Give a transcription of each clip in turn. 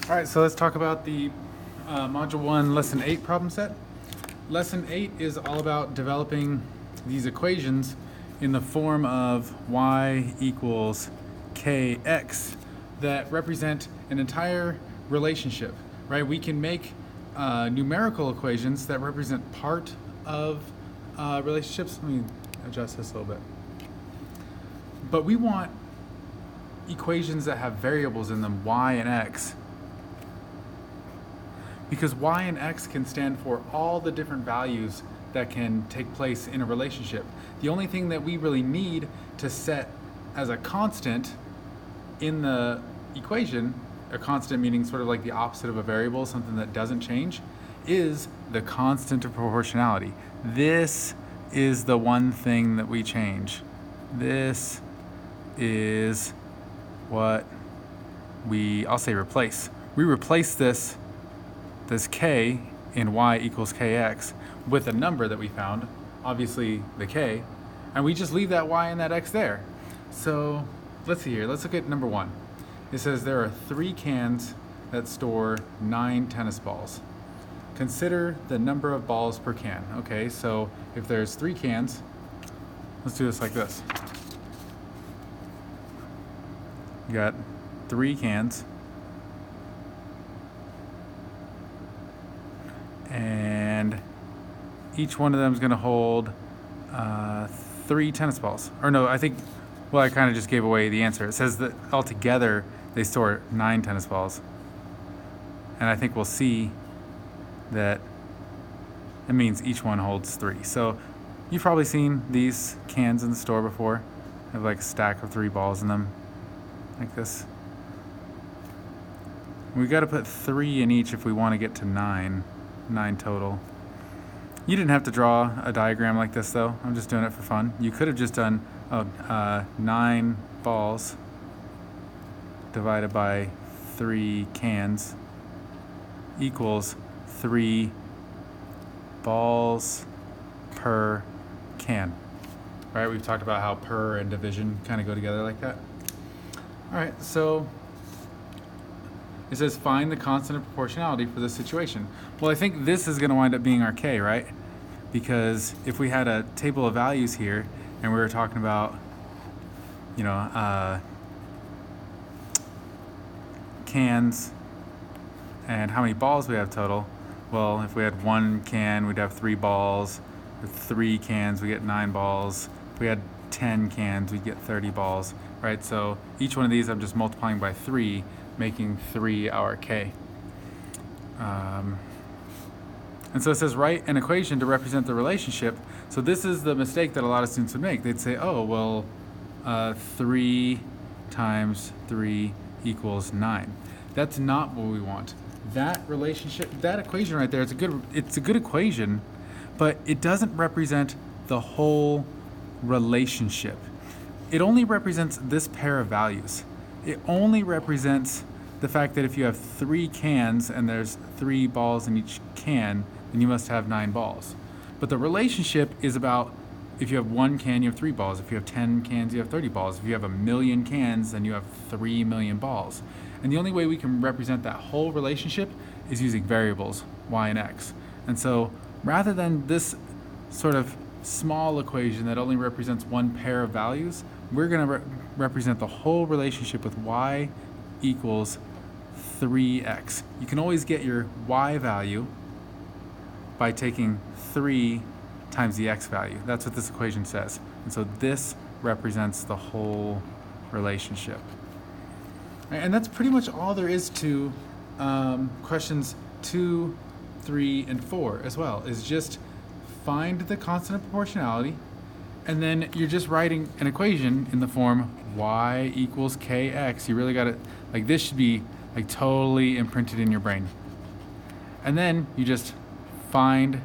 All right, so let's talk about the Module 1, Lesson 8 problem set. Lesson 8 is all about developing these equations in the form of y equals kx that represent an entire relationship, right? We can make numerical equations that represent part of relationships. Let me adjust this a little bit. But we want equations that have variables in them, y and x, because y and x can stand for all the different values that can take place in a relationship. The only thing that we really need to set as a constant in the equation, a constant meaning sort of like the opposite of a variable, something that doesn't change, is the constant of proportionality. This is the one thing that we change. This is what I'll say replace. We replace this k in y equals kx with a number that we found, obviously the k, and we just leave that y and that x there. So let's see here. Let's look at number 1. It says there are 3 cans that store 9 tennis balls. Consider the number of balls per can. Okay, so if there's 3 cans, let's do this like this. You got 3 cans, and each one of them is going to hold 3 tennis balls. Or no, I think, well, I kind of just gave away the answer. It says that altogether they store 9 tennis balls. And I think we'll see that it means each one holds 3. So you've probably seen these cans in the store before. They have like a stack of 3 balls in them, like this. We got to put 3 in each if we want to get to 9 total. You didn't have to draw a diagram like this though. I'm just doing it for fun. You could have just done 9 balls divided by 3 cans equals 3 balls per can. All right, we've talked about how per and division kind of go together like that. All right, so it says find the constant of proportionality for this situation. Well, I think this is going to wind up being our k, right? Because if we had a table of values here and we were talking about, cans and how many balls we have total, well, if we had 1 can, we'd have 3 balls. With 3 cans, we get 9 balls. If we had 10 cans, we'd get 30 balls, right? So each one of these I'm just multiplying by 3, making 3 our k. And so it says write an equation to represent the relationship. So this is the mistake that a lot of students would make. They'd say, oh, well, 3 times 3 equals 9. That's not what we want. That relationship, that equation right there, it's a good equation, but it doesn't represent the whole relationship. It only represents this pair of values. It only represents the fact that if you have 3 cans and there's 3 balls in each can, then you must have 9 balls. But the relationship is about if you have 1 can, you have 3 balls. If you have 10 cans, you have 30 balls. If you have 1,000,000 cans, then you have 3,000,000 balls. And the only way we can represent that whole relationship is using variables, y and x. And so rather than this sort of small equation that only represents one pair of values, we're going to represent the whole relationship with y equals 3x. You can always get your y value by taking 3 times the x value. That's what this equation says. And so this represents the whole relationship. And that's pretty much all there is to questions 2, 3, and 4 as well, is just find the constant of proportionality, and then you're just writing an equation in the form y equals kx. You really got it, like this should be like totally imprinted in your brain. And then you just find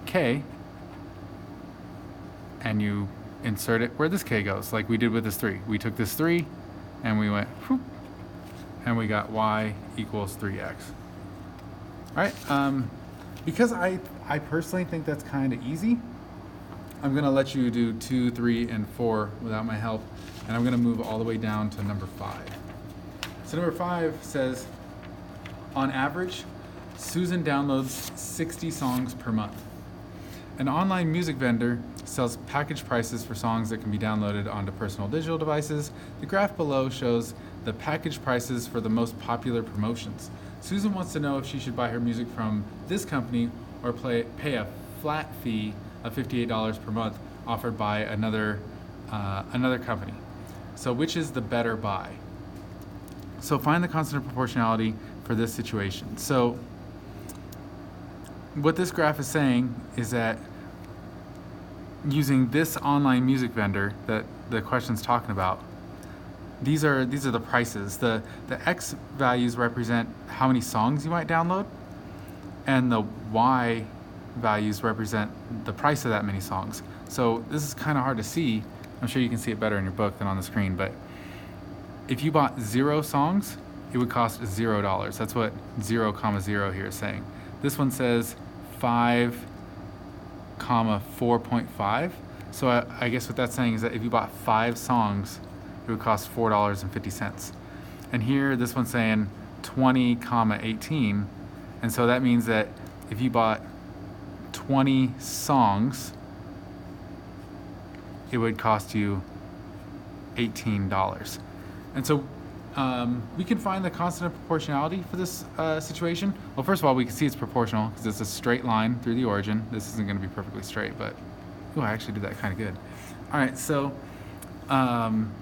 k and you insert it where this k goes, like we did with this 3. We took this 3 and we went whoop, and we got y equals 3x. All right, because I personally think that's kind of easy, I'm going to let you do 2, 3, and 4 without my help, and I'm going to move all the way down to number 5. So number 5 says On average, Susan downloads 60 songs per month. An online music vendor sells package prices for songs that can be downloaded onto personal digital devices. The graph below shows the package prices for the most popular promotions. Susan wants to know if she should buy her music from this company or pay a flat fee of $58 per month offered by another company. So which is the better buy? So find the constant of proportionality for this situation. So what this graph is saying is that using this online music vendor that the question's talking about, these are the prices. The X values represent how many songs you might download, and the Y values represent the price of that many songs. So this is kind of hard to see. I'm sure you can see it better in your book than on the screen, but if you bought 0 songs, it would cost $0. That's what 0,0 here is saying. This one says 5, 4.5. So I guess what that's saying is that if you bought 5 songs, it would cost $4.50. And here, this one's saying 20, 18. And so that means that if you bought 20 songs, it would cost you $18. And so we can find the constant of proportionality for this situation. Well, first of all, we can see it's proportional because it's a straight line through the origin. This isn't going to be perfectly straight, but I actually did that kind of good. All right, so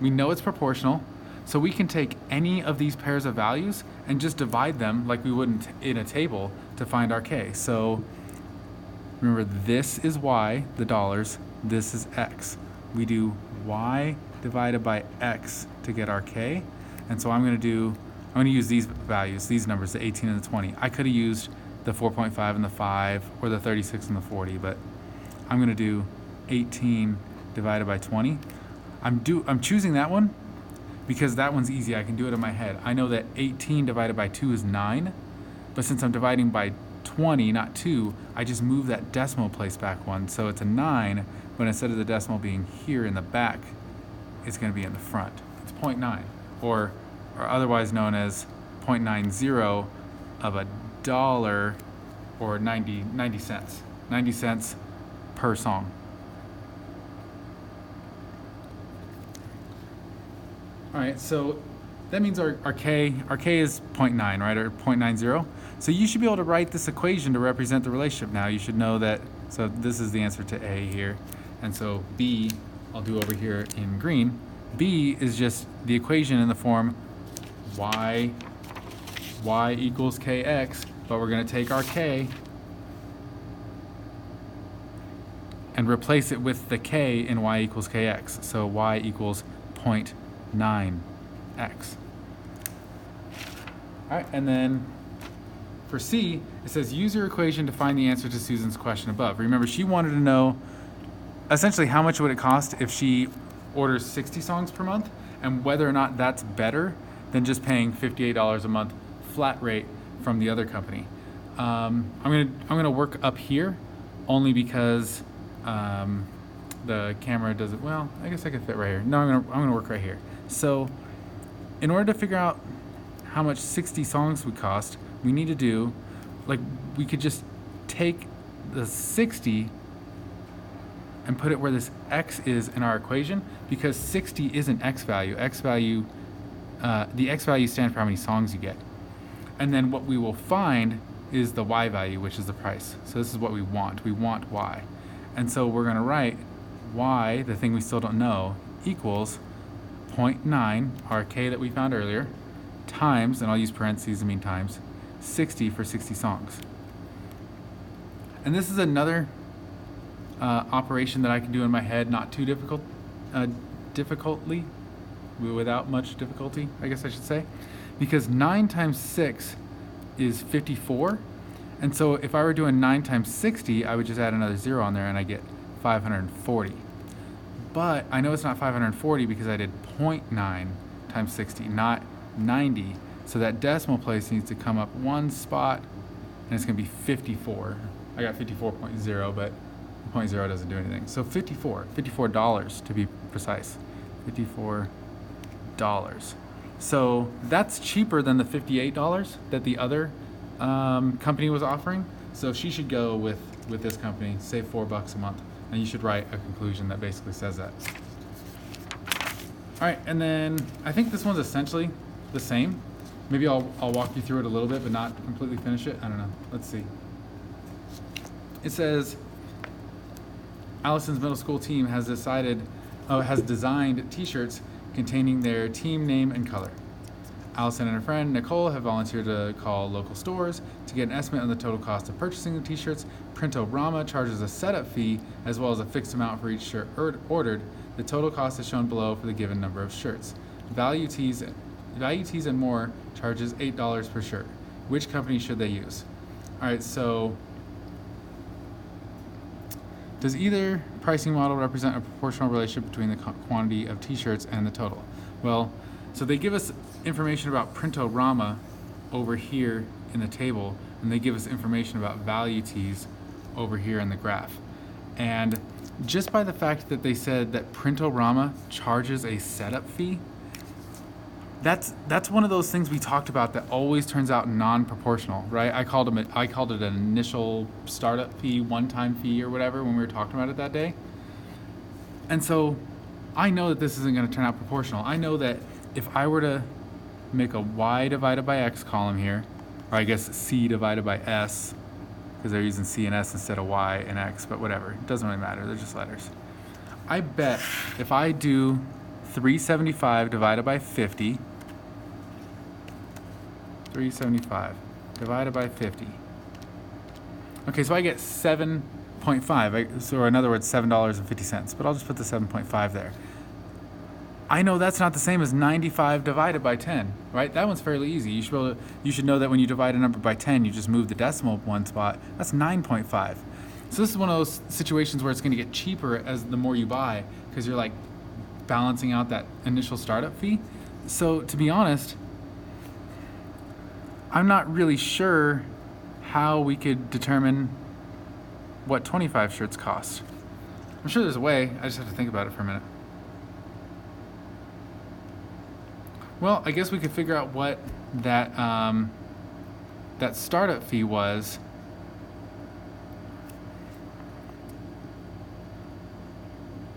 we know it's proportional. So we can take any of these pairs of values and just divide them like we would in a table to find our K. So remember, this is Y, the dollars. This is X. We do Y divided by X to get our K. And so I'm going to use these values, these numbers, the 18 and the 20. I could have used the 4.5 and the 5 or the 36 and the 40, but I'm going to do 18 divided by 20. I'm choosing that one because that one's easy. I can do it in my head. I know that 18 divided by 2 is 9, but since I'm dividing by 20, not 2, I just move that decimal place back one. So it's a 9, but instead of the decimal being here in the back, it's going to be in the front. It's 0.9, or otherwise known as 0.90 of a dollar, or 90 cents. 90 cents per song. All right, so that means our K is 0.9, right, or 0.90. So you should be able to write this equation to represent the relationship now. You should know that, so this is the answer to A here. And so B, I'll do over here in green. B is just the equation in the form y equals kx, but we're going to take our K and replace it with the K in y equals kx. So y equals 0.9x. All right, and then for C, it says use your equation to find the answer to Susan's question above. Remember, she wanted to know essentially how much would it cost if she orders 60 songs per month, and whether or not that's better than just paying $58 a month flat rate from the other company. I'm gonna work up here only because the camera doesn't. Well, I guess I could fit right here. No, I'm gonna work right here. So, in order to figure out how much 60 songs would cost, we need to do, we could just take the 60 and put it where this X is in our equation, because 60 is an X value. The X value stands for how many songs you get. And then what we will find is the Y value, which is the price. So this is what we want. We want Y. And so we're going to write Y, the thing we still don't know, equals 0.9, our K that we found earlier, times, and I'll use parentheses to mean times, 60 for 60 songs. And this is another operation that I can do in my head, not too difficultly, without much difficulty, I guess I should say, because 9 times 6 is 54, and so if I were doing 9 times 60, I would just add another 0 on there and I get 540. But I know it's not 540 because I did 0.9 times 60, not 90, so that decimal place needs to come up one spot, and it's going to be 54. I got 54.0, but 0.0 doesn't do anything. So $54 to be precise. $54. So that's cheaper than the $58 that the other company was offering. So she should go with this company, save $4 a month, and you should write a conclusion that basically says that. All right, and then I think this one's essentially the same. Maybe I'll walk you through it a little bit, but not completely finish it. I don't know. Let's see. It says Allison's middle school team has designed T-shirts containing their team name and color. Allison and her friend Nicole have volunteered to call local stores to get an estimate on the total cost of purchasing the T-shirts. Print-O-Rama charges a setup fee as well as a fixed amount for each shirt ordered. The total cost is shown below for the given number of shirts. Value Tees and More charges $8 per shirt. Which company should they use? All right, so does either pricing model represent a proportional relationship between the quantity of T-shirts and the total? Well, so they give us information about Print-O-Rama over here in the table, and they give us information about Value Tees over here in the graph. And just by the fact that they said that Print-O-Rama charges a setup fee, that's one of those things we talked about that always turns out non-proportional, right? I called it an initial startup fee, one-time fee, or whatever when we were talking about it that day. And so I know that this isn't going to turn out proportional. I know that if I were to make a y divided by x column here, or I guess c divided by s, because they're using c and s instead of y and x, but whatever, it doesn't really matter, they're just letters. I bet if I do 375 divided by 50, 375 divided by 50. Okay, so I get 7.5, so in other words, $7.50, but I'll just put the 7.5 there. I know that's not the same as 95 divided by 10, right? That one's fairly easy. You should know that when you divide a number by 10, you just move the decimal one spot. That's 9.5. So this is one of those situations where it's going to get cheaper as the more you buy, because you're like balancing out that initial startup fee. So to be honest, I'm not really sure how we could determine what 25 shirts cost. I'm sure there's a way, I just have to think about it for a minute. Well, I guess we could figure out what that startup fee was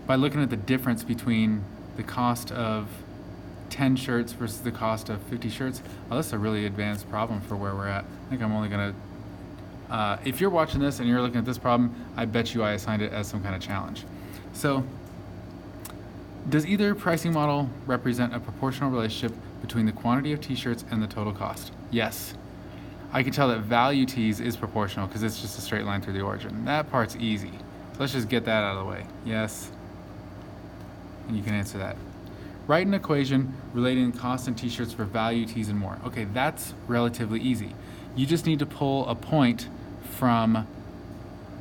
by looking at the difference between the cost of 10 shirts versus the cost of 50 shirts. Oh, that's a really advanced problem for where we're at. I think I'm only going to, if you're watching this and you're looking at this problem, I bet you I assigned it as some kind of challenge. So, does either pricing model represent a proportional relationship between the quantity of T-shirts and the total cost? Yes. I can tell that Value Tees is proportional because it's just a straight line through the origin. That part's easy. So let's just get that out of the way. Yes. And you can answer that. Write an equation relating cost and T-shirts for Value Tees and More. Okay, that's relatively easy. You just need to pull a point from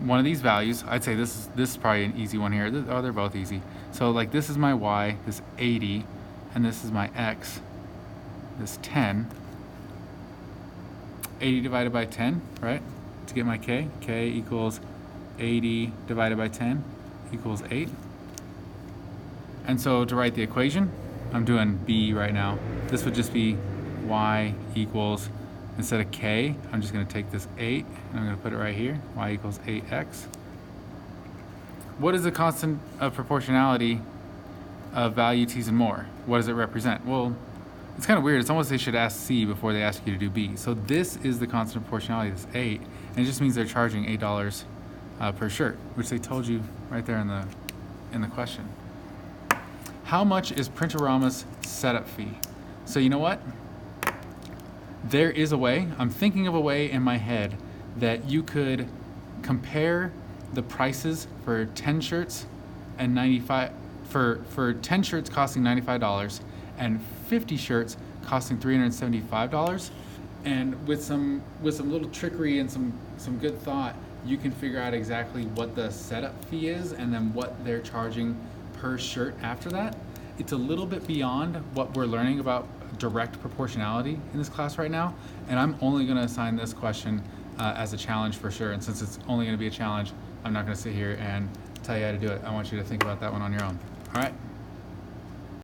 one of these values. I'd say this is probably an easy one here. Oh, they're both easy. So like this is my y, this 80, and this is my x, this 10. 80 divided by 10, right? To get my k equals 80 divided by 10 equals 8. And so to write the equation, I'm doing b right now. This would just be y equals, instead of k, I'm just going to take this 8 and I'm going to put it right here. Y equals 8x. What is the constant of proportionality of Value Tees and More? What does it represent? Well, it's kind of weird. It's almost they should ask C before they ask you to do B. So this is the constant of proportionality, this 8, and it just means they're charging $8 per shirt, which they told you right there in the question. How much is Print-O-Rama's setup fee? So you know what? There is a way, I'm thinking of a way in my head that you could compare the prices for 10 shirts and 95 for 10 shirts costing $95 and 50 shirts costing $375, and with some little trickery and some good thought, you can figure out exactly what the setup fee is and then what they're charging per shirt after that. It's a little bit beyond what we're learning about direct proportionality in this class right now, and I'm only going to assign this question as a challenge for sure. And since it's only going to be a challenge, I'm not going to sit here and tell you how to do it. I want you to think about that one on your own. All right?